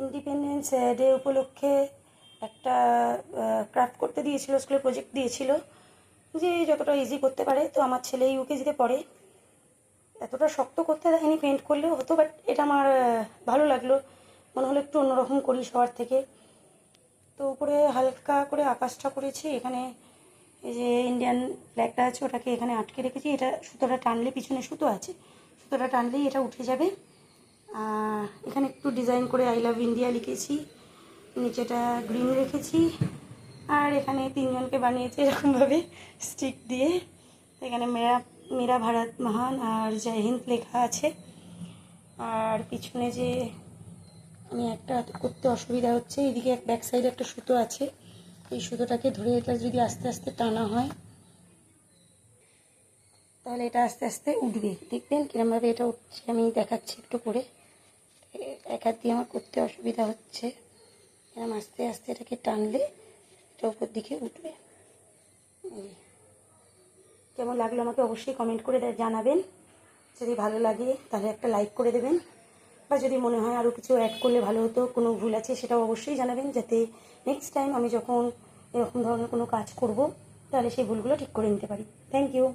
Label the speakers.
Speaker 1: Independence day উপলক্ষে একটা craft করতে দিয়েছিল, স্কুলে প্রজেক্ট দিয়েছিল যে যতটা ইজি করতে পারে। তো আমার ছেলে ইউকেজিতে পড়ে, এতটা শক্ত করতে দেয়নি, পেন্ট করলেও হতো, বাট এটা আমার ভালো লাগলো, মনে হলো একটু অন্যরকম করি সবার থেকে। তো উপরে হালকা করে আকাশটা করেছি, এখানে এই যে ইন্ডিয়ান ফ্ল্যাগটা আছে ওটাকে এখানে আটকে রেখেছি। এটা সুতোটা টানলে, পিছনে সুতো আছে, সুতোটা টানলেই এটা উঠে যাবে। এখানে একটু ডিজাইন করে আই লাভ ইন্ডিয়া লিখেছি, নিচেটা গ্রিন রেখেছি। আর এখানে তিনজনকে বানিয়েছি এরকমভাবে স্টিক দিয়ে। এখানে মেরা মেরা ভারত মহান আর জয় হিন্দ লেখা আছে। আর পিছনে যে আমি একটা করতে অসুবিধা হচ্ছে, এইদিকে ব্যাক সাইডে একটা সুতো আছে, এই সুতোটাকে ধরে এটা যদি আস্তে আস্তে টানা হয় তাহলে এটা আস্তে আস্তে উঠবে। দেখবেন কিরমভাবে এটা উঠছে, আমি দেখাচ্ছি একটু করে। এক হাত দিয়ে আমার করতে অসুবিধা হচ্ছে, এরকম আস্তে আস্তে এটাকে টানলে এটা উপর দিকে উঠবে। কেমন লাগলো আমাকে অবশ্যই কমেন্ট করে জানাবেন। যদি ভালো লাগে তাহলে একটা লাইক করে দেবেন, বা যদি মনে হয় আরও কিছু অ্যাড করলে ভালো হতো, কোনো ভুল আছে সেটাও অবশ্যই জানাবেন, যাতে নেক্সট টাইম আমি যখন এরকম ধরনের কোনো কাজ করব তাহলে সেই ভুলগুলো ঠিক করে নিতে পারি। Thank you.